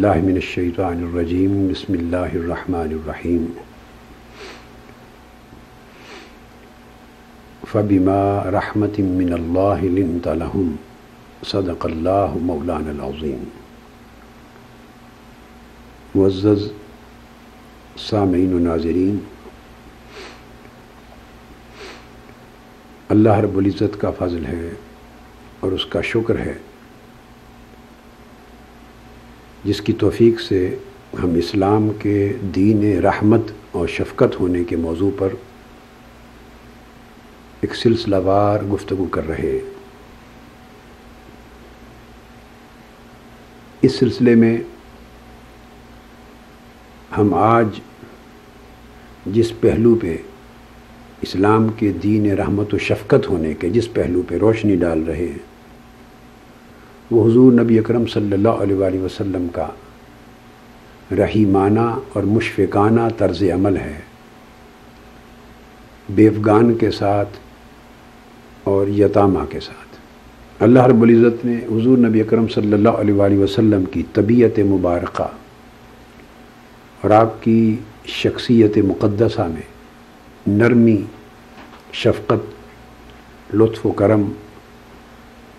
باللہ من الشیطان الرجیم بسم اللہ الرحمن الرحیم فبما رحمت من اللہ لنت لہم صدق اللہ مولانا العظیم۔ معزز سامعین و ناظرین، اللہ رب العزت کا فضل ہے اور اس کا شکر ہے جس کی توفیق سے ہم اسلام کے دین رحمت اور شفقت ہونے کے موضوع پر ایک سلسلہ وار گفتگو کر رہے ہیں۔ اس سلسلے میں ہم آج جس پہلو پہ اسلام کے دین رحمت و شفقت ہونے کے جس پہلو پہ روشنی ڈال رہے ہیں وہ حضور نبی اکرم صلی اللہ علیہ وآلہ وسلم کا رحیمانہ اور مشفقانہ طرز عمل ہے بیوگان کے ساتھ اور یتامہ کے ساتھ۔ اللہ رب العزت نے حضور نبی اکرم صلی اللہ علیہ وآلہ وسلم کی طبیعت مبارکہ اور آپ کی شخصیت مقدسہ میں نرمی، شفقت، لطف و کرم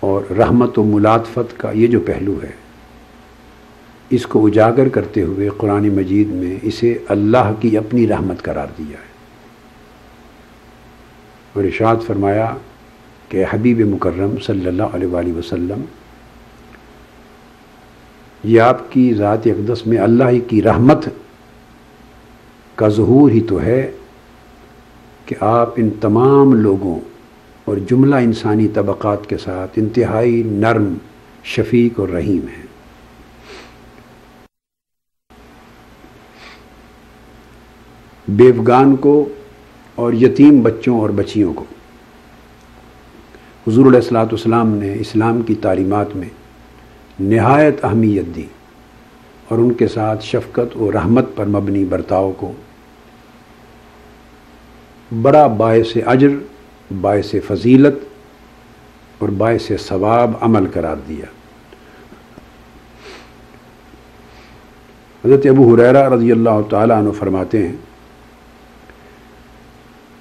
اور رحمت و ملاطفت کا یہ جو پہلو ہے اس کو اجاگر کرتے ہوئے قرآن مجید میں اسے اللہ کی اپنی رحمت قرار دیا ہے اور ارشاد فرمایا کہ حبیب مکرم صلی اللہ علیہ وآلہ وسلم، یہ آپ کی ذات اقدس میں اللہ کی رحمت کا ظہور ہی تو ہے کہ آپ ان تمام لوگوں اور جملہ انسانی طبقات کے ساتھ انتہائی نرم، شفیق اور رحیم ہیں۔ بیوگان کو اور یتیم بچوں اور بچیوں کو حضور علیہ الصلوۃ والسلام نے اسلام کی تعلیمات میں نہایت اہمیت دی اور ان کے ساتھ شفقت و رحمت پر مبنی برتاؤ کو بڑا باعث اجر، باعث فضیلت اور باعث ثواب عمل قرار دیا۔ حضرت ابو ہریرہ رضی اللہ تعالیٰ عنہ فرماتے ہیں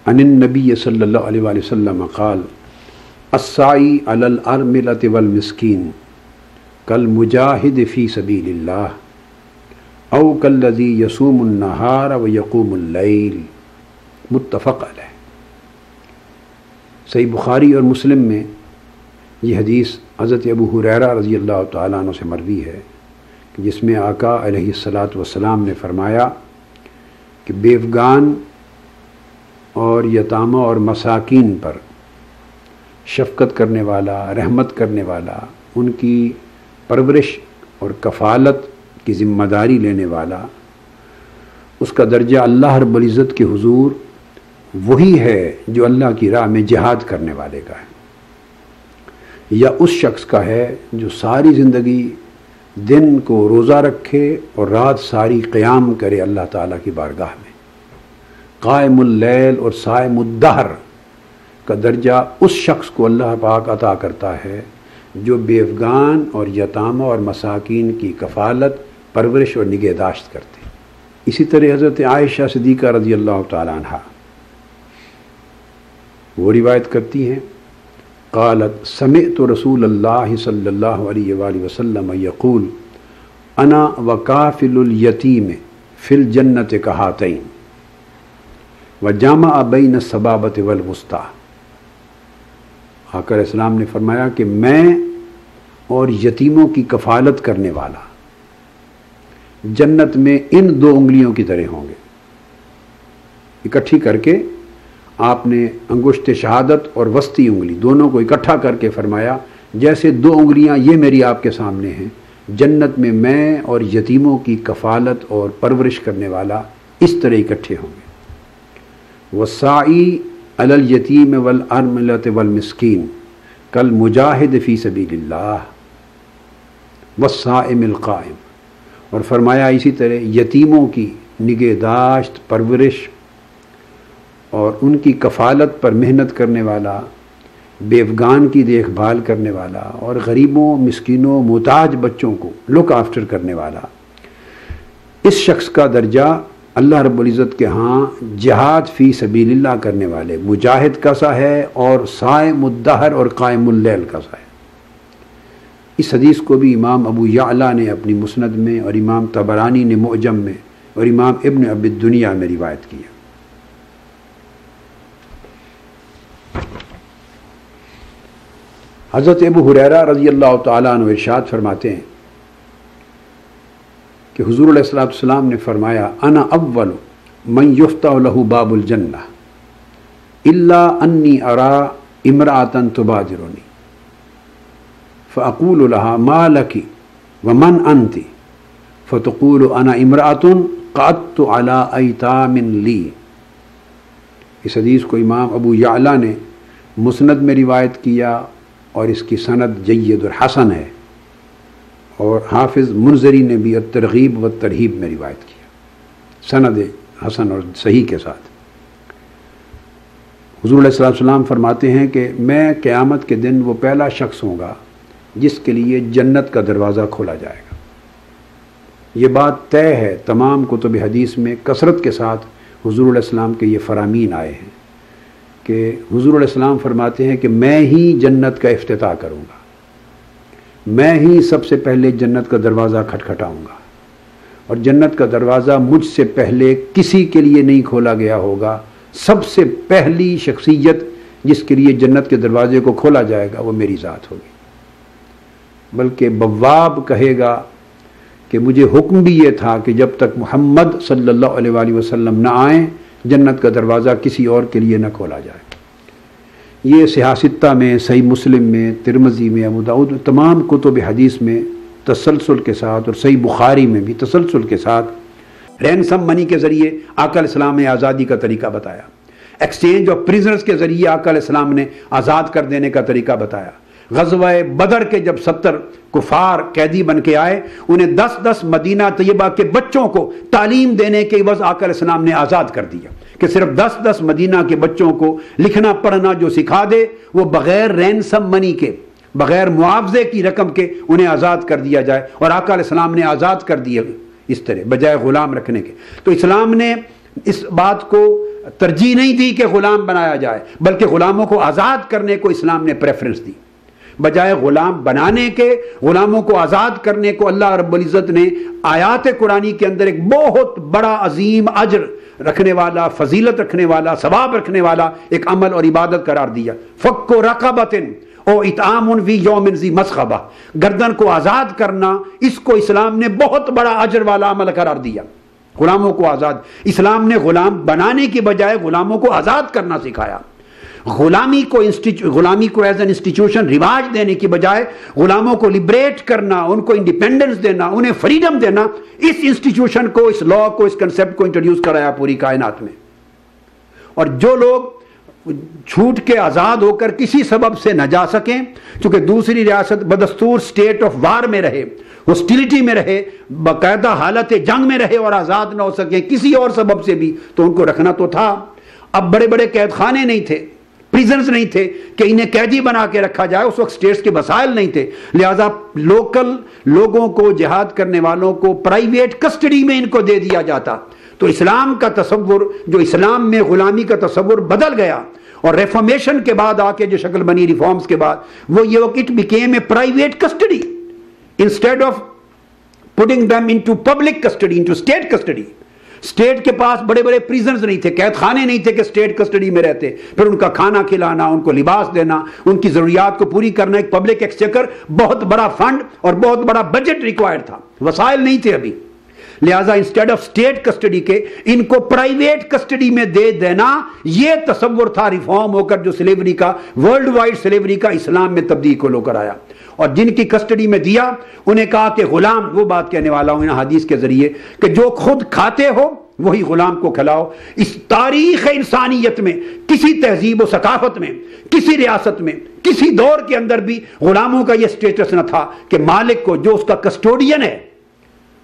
عن النبی صلی اللہ علیہ وآلہ وسلم قال السعی علی الارملۃ والمسکین کالمجاہد فی سبیل اللہ او کالذی یصوم النہار ویقوم اللیل، متفق علیہ۔ صحیح بخاری اور مسلم میں یہ حدیث حضرت ابو ہریرہ رضی اللہ تعالیٰ عنہ سے مروی ہے کہ جس میں آقا علیہ الصلاۃ والسلام نے فرمایا کہ بیوگان اور یتامہ اور مساکین پر شفقت کرنے والا، رحمت کرنے والا، ان کی پرورش اور کفالت کی ذمہ داری لینے والا، اس کا درجہ اللہ رب العزت کے حضور وہی ہے جو اللہ کی راہ میں جہاد کرنے والے کا ہے، یا اس شخص کا ہے جو ساری زندگی دن کو روزہ رکھے اور رات ساری قیام کرے اللہ تعالیٰ کی بارگاہ میں۔ قائم اللیل اور صائم الدہر کا درجہ اس شخص کو اللہ پاک عطا کرتا ہے جو بیوگان اور یتامہ اور مساکین کی کفالت، پرورش اور نگہداشت کرتے۔ اسی طرح حضرت عائشہ صدیقہ رضی اللہ تعالیٰ عنہ وہ روایت کرتی ہیں قالت سمعت رسول اللہ صلی اللہ علیہ وآلہ وسلم یقول انا وکافل الیتیم فی الجنۃ کہاتین وجامع بین السبابۃ والوسطی۔ آقا علیہ السلام نے فرمایا کہ میں اور یتیموں کی کفالت کرنے والا جنت میں ان دو انگلیوں کی طرح ہوں گے۔ اکٹھی کر کے آپ نے انگشت شہادت اور وسطی انگلی دونوں کو اکٹھا کر کے فرمایا جیسے دو انگلیاں یہ میری آپ کے سامنے ہیں، جنت میں میں اور یتیموں کی کفالت اور پرورش کرنے والا اس طرح اکٹھے ہوں گے۔ والساعی علی الیتیم والارملۃ والمسکین کالمجاہد فی سبیل اللہ والصائم القائم، اور فرمایا اسی طرح یتیموں کی نگہداشت، پرورش اور ان کی کفالت پر محنت کرنے والا، بیوگان کی دیکھ بھال کرنے والا اور غریبوں، مسکینوں، محتاج بچوں کو لک آفٹر کرنے والا اس شخص کا درجہ اللہ رب العزت کے ہاں جہاد فی سبیل اللہ کرنے والے مجاہد کا سا ہے اور صائم الدہر اور قائم اللیل کا سا ہے۔ اس حدیث کو بھی امام ابو یعلا نے اپنی مسند میں اور امام طبرانی نے معجم میں اور امام ابن ابی الدنیا میں روایت کیا۔ حضرت ابو ہریرہ رضی اللہ تعالیٰ عنہ ارشاد فرماتے ہیں کہ حضور علیہ الصلوۃ والسلام نے فرمایا انا اول من یفتح له باب الجنہ الا انی ارى امرأة تبادرنی فاقول لها ما لك ومن انت فتقول انا امرأة قعدت على ایتام لی۔ اس حدیث کو امام ابو یعلا نے مسند میں روایت کیا اور اس کی سند جید اور حسن ہے، اور حافظ منذری نے بھی الترغیب و ترہیب میں روایت کیا سند حسن اور صحیح کے ساتھ۔ حضور علیہ الصلوۃ والسلام فرماتے ہیں کہ میں قیامت کے دن وہ پہلا شخص ہوں گا جس کے لیے جنت کا دروازہ کھولا جائے گا۔ یہ بات طے ہے، تمام کتب حدیث میں کثرت کے ساتھ حضور علیہ السلام کے یہ فرامین آئے ہیں کہ حضور علیہ السلام فرماتے ہیں کہ میں ہی جنت کا افتتاح کروں گا، میں ہی سب سے پہلے جنت کا دروازہ کھٹکھٹاؤں گا، اور جنت کا دروازہ مجھ سے پہلے کسی کے لیے نہیں کھولا گیا ہوگا۔ سب سے پہلی شخصیت جس کے لیے جنت کے دروازے کو کھولا جائے گا وہ میری ذات ہوگی، بلکہ بواب کہے گا کہ مجھے حکم بھی یہ تھا کہ جب تک محمد صلی اللہ علیہ وآلہ وسلم نہ آئیں جنت کا دروازہ کسی اور کے لیے نہ کھولا جائے۔ یہ صحیح ستہ میں، صحیح مسلم میں، ترمذی میں، ابو داؤد، تمام کتب حدیث میں تسلسل کے ساتھ، اور صحیح بخاری میں بھی تسلسل کے ساتھ رینسم منی کے ذریعے آقا علیہ السلام نے آزادی کا طریقہ بتایا، ایکسچینج آف پریزنرز کے ذریعے آقا علیہ السلام نے آزاد کر دینے کا طریقہ بتایا۔ غزوہ بدر کے جب 70 کفار قیدی بن کے آئے، انہیں 10 مدینہ طیبہ کے بچوں کو تعلیم دینے کے عوض آقا علیہ السلام نے آزاد کر دیا کہ صرف 10 مدینہ کے بچوں کو لکھنا پڑھنا جو سکھا دے وہ بغیر رینسم منی کے، بغیر معاوضے کی رقم کے انہیں آزاد کر دیا جائے، اور آقا علیہ السلام نے آزاد کر دیا اس طرح بجائے غلام رکھنے کے۔ تو اسلام نے اس بات کو ترجیح نہیں دی کہ غلام بنایا جائے، بلکہ غلاموں کو آزاد کرنے کو اسلام نے پریفرنس دی بجائے غلام بنانے کے۔ غلاموں کو آزاد کرنے کو اللہ رب العزت نے آیات قرآنی کے اندر ایک بہت بڑا عظیم اجر رکھنے والا، فضیلت رکھنے والا، ثواب رکھنے والا ایک عمل اور عبادت قرار دیا۔ فک رقبۃ او اطعام فی یوم ذی مسغبہ، گردن کو آزاد کرنا، اس کو اسلام نے بہت بڑا اجر والا عمل قرار دیا۔ غلاموں کو آزاد، اسلام نے غلام بنانے کے بجائے غلاموں کو آزاد کرنا سکھایا۔ غلامی کو ایز این انسٹیٹیوشن رواج دینے کی بجائے غلاموں کو لبریٹ کرنا، ان کو انڈیپینڈنس دینا، انہیں فریڈم دینا، اس انسٹیٹیوشن کو، اس لا کو، اس کنسپٹ کو انٹروڈیوس کرایا پوری کائنات میں۔ اور جو لوگ چھوٹ کے آزاد ہو کر کسی سبب سے نہ جا سکیں، چونکہ دوسری ریاست بدستور سٹیٹ آف وار میں رہے، ہاسٹیلٹی میں رہے، باقاعدہ حالت جنگ میں رہے اور آزاد نہ ہو سکیں کسی اور سبب سے بھی، تو ان کو رکھنا تو تھا۔ اب بڑے بڑے قید خانے نہیں تھے، پریزنز نہیں تھے کہ انہیں قیدی بنا کے رکھا جائے، اس وقت سٹیٹس کے وسائل نہیں تھے، لہذا لوکل لوگوں کو، جہاد کرنے والوں کو پرائیویٹ کسٹڈی میں ان کو دے دیا جاتا۔ تو اسلام کا تصور، جو اسلام میں غلامی کا تصور بدل گیا، اور ریفارمیشن کے بعد آ کے جو شکل بنی ریفارمز کے بعد، وہ یہ it became a private custody instead of putting them into public custody, into state custody. State کے پاس بڑے بڑے پریزنز نہیں تھے، قید خانے نہیں تھے کہ اسٹیٹ کسٹڈی میں رہتے، پھر ان کا کھانا کھلانا، ان کو لباس دینا، ان کی ضروریات کو پوری کرنا، ایک پبلک ایکسچیکر، بہت بڑا فنڈ اور بہت بڑا بجٹ ریکوائرڈ تھا، وسائل نہیں تھے ابھی۔ لہٰذا انسٹیڈ آف اسٹیٹ کسٹڈی کے ان کو پرائیویٹ کسٹڈی میں دے دینا، یہ تصور تھا ریفارم ہو کر جو سلیوری کا، ورلڈ وائڈ سلیوری کا اسلام میں تبدیل کو لو کر آیا۔ اور جن کی کسٹڈی میں دیا انہیں کہا کہ غلام، وہ بات کہنے والا ہوں حدیث کے ذریعے کہ جو خود کھاتے ہو وہی غلام کو کھلاؤ۔ اس تاریخ انسانیت میں، کسی تہذیب و ثقافت میں، کسی ریاست میں، کسی دور کے اندر بھی غلاموں کا یہ سٹیٹس نہ تھا کہ مالک کو، جو اس کا کسٹوڈین ہے،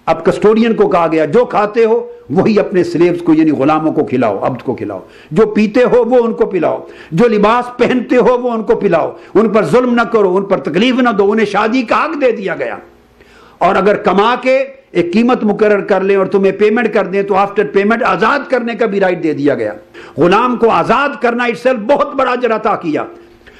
اب کسٹوڈین کو کہا گیا جو کھاتے ہو وہی اپنے سلیبز کو، یعنی غلاموں کو کھلاؤ، عبد کو کھلاؤ، جو پیتے ہو وہ ان کو پلاؤ، جو لباس پہنتے ہو وہ ان کو پلاؤ، ان پر ظلم نہ کرو، ان پر تکلیف نہ دو، انہیں شادی کا حق دے دیا گیا۔ اور اگر کما کے ایک قیمت مقرر کر لیں اور تمہیں پیمنٹ کر دیں تو آفٹر پیمنٹ آزاد کرنے کا بھی رائٹ دے دیا گیا. غلام کو آزاد کرنا اٹسیلف بہت بڑا اجر عطا کیا.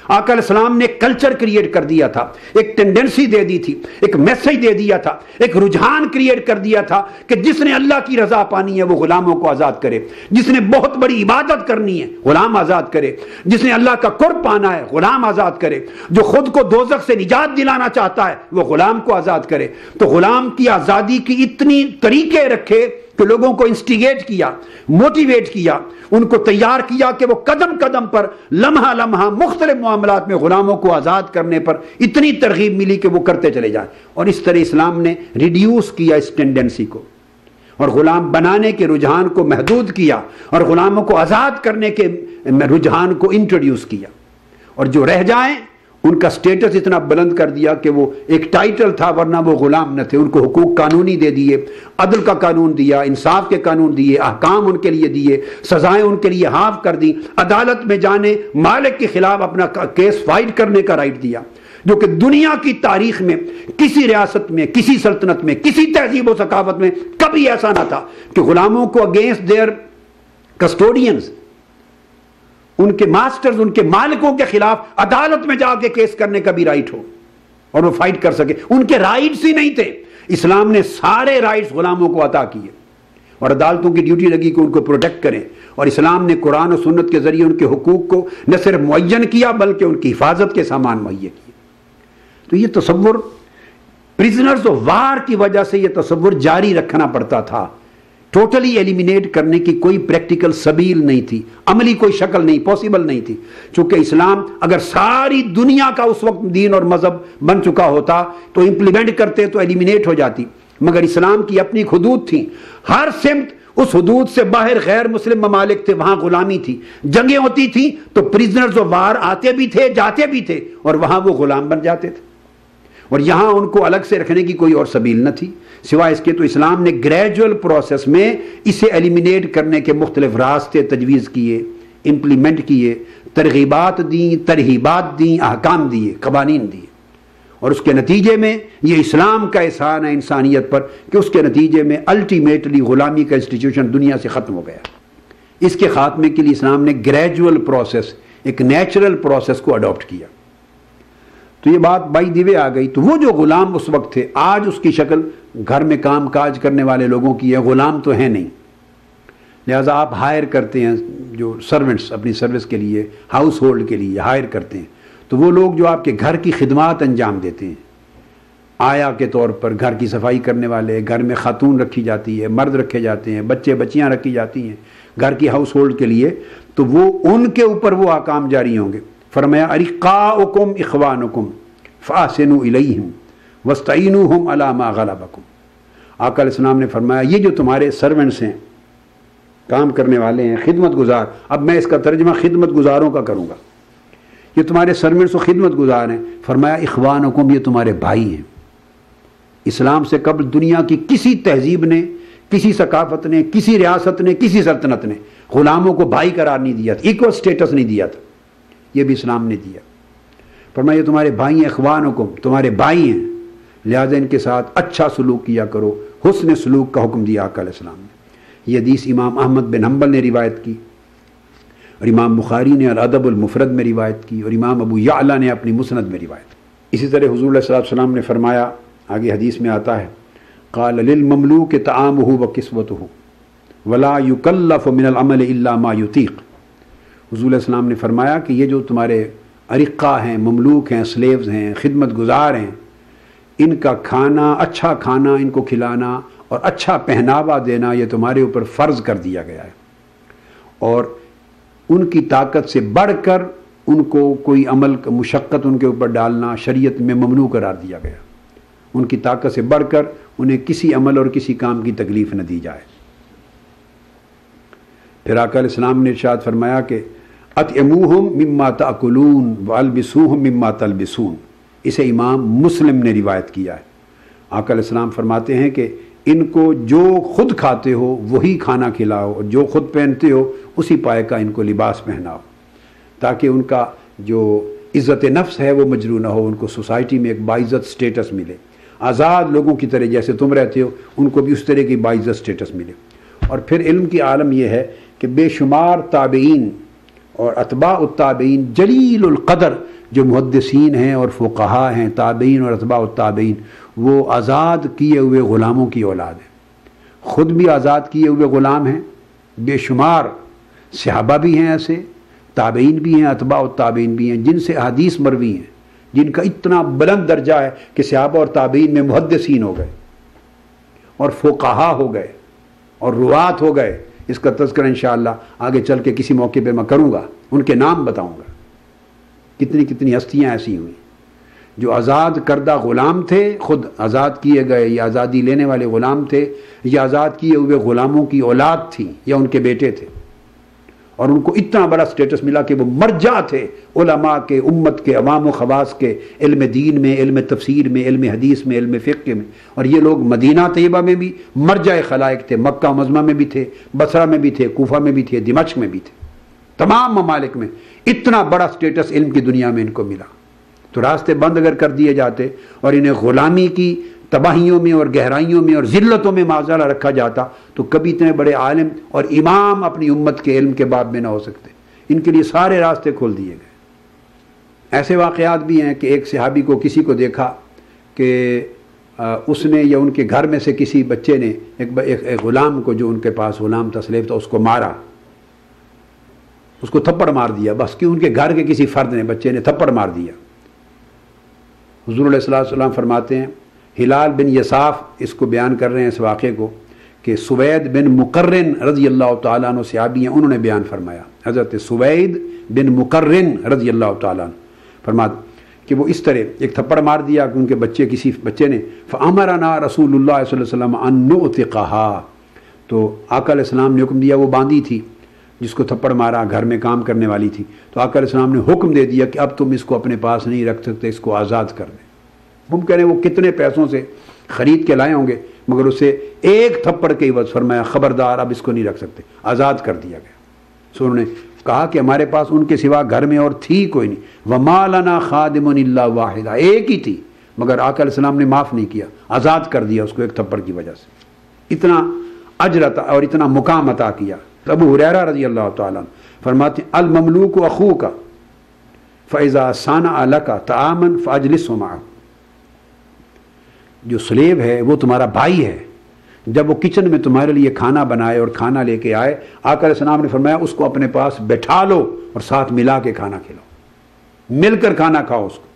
آقا علیہ السلام نے کلچر کریٹ کر دیا تھا, ایک ٹینڈنسی دے دی تھی, ایک میسج دے دیا تھا, ایک رجحان کریٹ کر دیا تھا کہ جس نے اللہ کی رضا پانی ہے وہ غلاموں کو آزاد کرے, جس نے بہت بڑی عبادت کرنی ہے غلام آزاد کرے, جس نے اللہ کا قرب پانا ہے غلام آزاد کرے, جو خود کو دوزخ سے نجات دلانا چاہتا ہے وہ غلام کو آزاد کرے. تو غلام کی آزادی کی اتنی طریقے رکھے کہ لوگوں کو انسٹیگیٹ کیا, موٹیویٹ کیا, ان کو تیار کیا کہ وہ قدم قدم پر لمحہ لمحہ مختلف معاملات میں غلاموں کو آزاد کرنے پر اتنی ترغیب ملی کہ وہ کرتے چلے جائیں. اور اس طرح اسلام نے ریڈیوس کیا اس ٹینڈنسی کو اور غلام بنانے کے رجحان کو محدود کیا اور غلاموں کو آزاد کرنے کے رجحان کو انٹروڈیوس کیا. اور جو رہ جائیں ان کا سٹیٹس اتنا بلند کر دیا کہ وہ ایک ٹائٹل تھا ورنہ وہ غلام نہ تھے. ان کو حقوق قانونی دے دیے, عدل کا قانون دیا, انصاف کے قانون دیے, احکام ان کے لیے دیے, سزائیں ان کے لیے ہاف کر دی, عدالت میں جانے مالک کے خلاف اپنا کیس فائٹ کرنے کا رائٹ دیا, جو کہ دنیا کی تاریخ میں کسی ریاست میں, کسی سلطنت میں, کسی تہذیب و ثقافت میں کبھی ایسا نہ تھا کہ غلاموں کو اگینسٹ دیئر کسٹوڈینز, ان کے ماسٹرز, ان کے مالکوں کے خلاف عدالت میں جا کے کیس کرنے کا بھی رائٹ ہو اور وہ فائٹ کر سکے. ان کے رائٹس ہی نہیں تھے. اسلام نے سارے رائٹس غلاموں کو عطا کیے اور عدالتوں کی ڈیوٹی لگی کہ ان کو پروٹیکٹ کریں. اور اسلام نے قرآن و سنت کے ذریعے ان کے حقوق کو نہ صرف معین کیا بلکہ ان کی حفاظت کے سامان مہیا کیے. تو یہ تصور پرزنرز آف وار کی وجہ سے یہ تصور جاری رکھنا پڑتا تھا. ٹوٹلی ایلیمینیٹ کرنے کی کوئی پریکٹیکل سبیل نہیں تھی, عملی کوئی شکل نہیں, پاسبل نہیں تھی. چونکہ اسلام اگر ساری دنیا کا اس وقت دین اور مذہب بن چکا ہوتا تو امپلیمنٹ کرتے تو ایلیمینیٹ ہو جاتی, مگر اسلام کی اپنی حدود تھیں. ہر سمت اس حدود سے باہر غیر مسلم ممالک تھے, وہاں غلامی تھی, جنگیں ہوتی تھیں تو پرزنرز آف وار آتے بھی تھے, جاتے بھی تھے اور وہاں وہ غلام بن جاتے تھے. اور یہاں ان کو الگ سے رکھنے کی کوئی اور سبیل نہ تھی سوائے اس کے. تو اسلام نے گریجول پروسیس میں اسے ایلیمینیٹ کرنے کے مختلف راستے تجویز کیے, امپلیمنٹ کیے, ترغیبات دیں, ترہیبات دیں, احکام دیے, قوانین دیے. اور اس کے نتیجے میں یہ اسلام کا احسان ہے انسانیت پر کہ اس کے نتیجے میں الٹیمیٹلی غلامی کا انسٹیٹیوشن دنیا سے ختم ہو گیا. اس کے خاتمے کے لیے اسلام نے گریجول پروسیس, ایک نیچرل پروسیس کو اڈاپٹ کیا. تو یہ بات بائی دی وے آ گئی. تو وہ جو غلام اس وقت تھے, آج اس کی شکل گھر میں کام کاج کرنے والے لوگوں کی ہے, غلام تو ہے نہیں. لہٰذا آپ ہائر کرتے ہیں جو سرونٹس اپنی سروس کے لیے, ہاؤس ہولڈ کے لیے ہائر کرتے ہیں, تو وہ لوگ جو آپ کے گھر کی خدمات انجام دیتے ہیں, آیا کے طور پر گھر کی صفائی کرنے والے, گھر میں خاتون رکھی جاتی ہے, مرد رکھے جاتے ہیں, بچے بچیاں رکھی جاتی ہیں گھر کی ہاؤس ہولڈ کے لیے, تو وہ ان کے اوپر وہ احکام جاری ہوں گے. فرمایا ارقاؤکم اخوانکم فاحسنوا الیہم واستعینوہم علی ما غلبکم. آقا علیہ السلام نے فرمایا یہ جو تمہارے سرونٹس ہیں, کام کرنے والے ہیں, خدمت گزار, اب میں اس کا ترجمہ خدمت گزاروں کا کروں گا, یہ تمہارے سرونٹس و خدمت گزار ہیں. فرمایا اخوانکم, یہ تمہارے بھائی ہیں. اسلام سے قبل دنیا کی کسی تہذیب نے, کسی ثقافت نے, کسی ریاست نے, کسی سلطنت نے غلاموں کو بھائی قرار نہیں دیا تھا, ایکول سٹیٹس نہیں دیا تھا. یہ بھی اسلام نے دیا. فرمایا یہ تمہارے بھائی ہیں, اخوانکم, تمہارے بھائی ہیں, لہذا ان کے ساتھ اچھا سلوک کیا کرو. حسن سلوک کا حکم دیا آقا علیہ السلام نے. یہ حدیث امام احمد بن حنبل نے روایت کی اور امام بخاری نے الادب المفرد میں روایت کی اور امام ابو یعلا نے اپنی مسند میں روایت کی. اسی طرح حضور علیہ السلام نے فرمایا, آگے حدیث میں آتا ہے, قال للمملوک طعامہ وکسوتہ ولا یکلف من العمل الا ما یطیق. حضور علیہ السلام نے فرمایا کہ یہ جو تمہارے ارقا ہیں, مملوک ہیں, سلیوز ہیں, خدمت گزار ہیں, ان کا کھانا, اچھا کھانا ان کو کھلانا اور اچھا پہناوا دینا یہ تمہارے اوپر فرض کر دیا گیا ہے. اور ان کی طاقت سے بڑھ کر ان کو کوئی عمل مشقت ان کے اوپر ڈالنا شریعت میں ممنوع قرار دیا گیا. ان کی طاقت سے بڑھ کر انہیں کسی عمل اور کسی کام کی تکلیف نہ دی جائے. پھر آقا علیہ السلام نے ارشاد فرمایا کہ اطعموہم مما تاکلون والبسوہم مما تلبسون. اسے امام مسلم نے روایت کیا ہے. آقا علیہ السلام فرماتے ہیں کہ ان کو جو خود کھاتے ہو وہی کھانا کھلاؤ اور جو خود پہنتے ہو اسی پائے کا ان کو لباس پہناؤ, تاکہ ان کا جو عزت نفس ہے وہ مجروح نہ ہو, ان کو سوسائٹی میں ایک باعزت سٹیٹس ملے. آزاد لوگوں کی طرح جیسے تم رہتے ہو ان کو بھی اس طرح کی باعزت سٹیٹس ملے۔ اور پھر علم کی عالم یہ ہے کہ بے شمار تابعین اور اتباع التابعین جلیل القدر جو محدثین ہیں اور فقہا ہیں، تابعین اور اتباع التابعین، وہ آزاد کیے ہوئے غلاموں کی اولاد ہیں، خود بھی آزاد کیے ہوئے غلام ہیں، بے شمار صحابہ بھی ہیں، ایسے تابعین بھی ہیں، اتباع التابعین بھی ہیں جن سے احادیث مروی ہیں، جن کا اتنا بلند درجہ ہے کہ صحابہ اور تابعین میں محدثین ہو گئے اور فقہا ہو گئے اور روات ہو گئے۔ اس کا تذکرہ انشاءاللہ آگے چل کے کسی موقع پہ میں کروں گا، ان کے نام بتاؤں گا۔ کتنی کتنی ہستیاں ایسی ہوئیں جو آزاد کردہ غلام تھے، خود آزاد کیے گئے یا آزادی لینے والے غلام تھے، یا آزاد کیے ہوئے غلاموں کی اولاد تھی یا ان کے بیٹے تھے، اور ان کو اتنا بڑا سٹیٹس ملا کہ وہ مرجع تھے علماء کے، امت کے، عوام و خواص کے، علم دین میں، علم تفسیر میں، علم حدیث میں، علم فقہ میں۔ اور یہ لوگ مدینہ طیبہ میں بھی مرجع خلائق تھے، مکہ مظمہ میں بھی تھے، بصرہ میں بھی تھے، کوفہ میں بھی تھے، دمشق میں بھی تھے، تمام ممالک میں اتنا بڑا سٹیٹس علم کی دنیا میں ان کو ملا۔ تو راستے بند اگر کر دیے جاتے اور انہیں غلامی کی تباہیوں میں اور گہرائیوں میں اور ذلتوں میں معذرہ رکھا جاتا تو کبھی اتنے بڑے عالم اور امام اپنی امت کے علم کے باب میں نہ ہو سکتے۔ ان کے لیے سارے راستے کھول دیے گئے۔ ایسے واقعات بھی ہیں کہ ایک صحابی کو کسی کو دیکھا کہ اس نے یا ان کے گھر میں سے کسی بچے نے ایک غلام کو، جو ان کے پاس غلام تھا، سلیب تھا، اس کو مارا، اس کو تھپڑ مار دیا، بس کہ ان کے گھر کے کسی فرد نے، بچے نے تھپڑ مار دیا۔ حضور علیہ الصلوۃ والسلام فرماتے ہیں، ہلال بن یصاف اس کو بیان کر رہے ہیں اس واقعے کو، کہ سوید بن مقرن رضی اللہ تعالیٰ عنہ صحابی ہیں، انہوں نے بیان فرمایا، حضرت سوید بن مقرن رضی اللہ تعالیٰ عنہ فرماتے کہ وہ اس طرح ایک تھپڑ مار دیا کہ ان کے کسی بچے نے، فَأَمَرَنَا رسول اللہ صلی اللہ علیہ وسلم أَن نُؤْتِقَهَا، تو آقا علیہ السلام نے حکم دیا، وہ باندھی تھی جس کو تھپڑ مارا، گھر میں کام کرنے والی تھی، تو آقا علیہ السلام نے حکم دے دیا کہ اب تم اس کو اپنے پاس نہیں رکھ سکتے، اس کو آزاد کر دیں۔ ہم کہہ رہے ہیں وہ کتنے پیسوں سے خرید کے لائے ہوں گے، مگر اسے ایک تھپڑ کے عوض فرمایا خبردار اب اس کو نہیں رکھ سکتے، آزاد کر دیا گیا۔ سو انہوں نے کہا کہ ہمارے پاس ان کے سوا گھر میں اور تھی کوئی نہیں، وَمَا لَنَا خَادِمٌ إِلَّا وَاحِدًا، ایک ہی تھی، مگر آقا علیہ السلام نے معاف نہیں کیا، آزاد کر دیا اس کو ایک تھپڑ کی وجہ سے۔ اتنا اجر عطا اور اتنا مقام عطا کیا۔ ابو ہریرہ رضی اللہ تعالیٰ عنہ فرماتے ہیں، المملوک اخوک فاذا صنع لك طعاما فاجلسه معه، جو سلیب ہے وہ تمہارا بھائی ہے، جب وہ کچن میں تمہارے لیے کھانا بنائے اور کھانا لے کے آئے، آقا علیہ السلام نے فرمایا اس کو اپنے پاس بٹھا لو اور ساتھ ملا کے کھانا کھلاؤ، مل کر کھانا کھاؤ اس کو،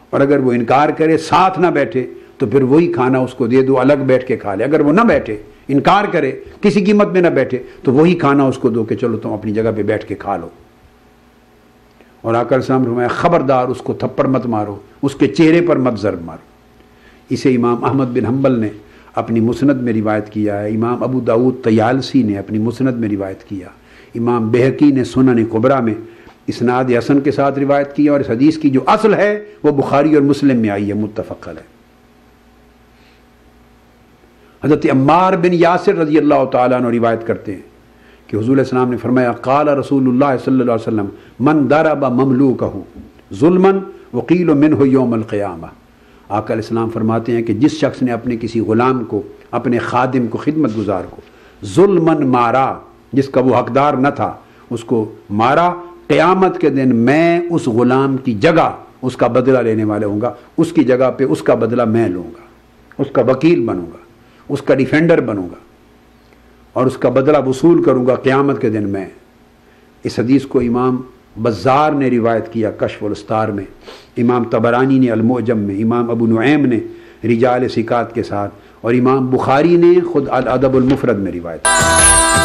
اور اگر وہ انکار کرے، ساتھ نہ بیٹھے، تو پھر وہی کھانا اس کو دے دو، الگ بیٹھ کے کھا لے۔ اگر وہ نہ بیٹھے، انکار کرے، کسی قیمت میں نہ بیٹھے، تو وہی کھانا اس کو دو کہ چلو تم اپنی جگہ پہ بیٹھ کے کھا لو۔ اور آقا علیہ السلام نے فرمایا خبردار اس کو تھپڑ مت مارو، اس کے چہرے پر مت ضرب مارو۔ اسے امام احمد بن حنبل نے اپنی مسند میں روایت کیا ہے، امام ابو داؤد طیالسی نے اپنی مسند میں روایت کیا، امام بہقی نے سنن کبریٰ میں اسناد حسن کے ساتھ روایت کیا، اور اس حدیث کی جو اصل ہے وہ بخاری اور مسلم میں آئی ہے، متفق علیہ۔ حضرت عمار بن یاسر رضی اللہ تعالیٰ عنہ روایت کرتے ہیں کہ حضور علیہ السلام نے فرمایا، قال رسول اللہ صلی اللہ علیہ وسلم، من ضرب مملوکہ ظلما وقیل منہ یوم القیامہ۔ آقا علیہ السلام فرماتے ہیں کہ جس شخص نے اپنے کسی غلام کو، اپنے خادم کو، خدمت گزار کو ظلمن مارا، جس کا وہ حقدار نہ تھا، اس کو مارا، قیامت کے دن میں اس غلام کی جگہ اس کا بدلہ لینے والا ہوں گا، اس کی جگہ پہ اس کا بدلہ میں لوں گا، اس کا وکیل بنوں گا، اس کا ڈیفینڈر بنوں گا، اور اس کا بدلہ وصول کروں گا قیامت کے دن میں۔ اس حدیث کو امام بزار نے روایت کیا کشف الستار میں، امام طبرانی نے المعجم میں، امام ابو نعیم نے رجال ثقات کے ساتھ، اور امام بخاری نے خود الادب المفرد میں روایت کی۔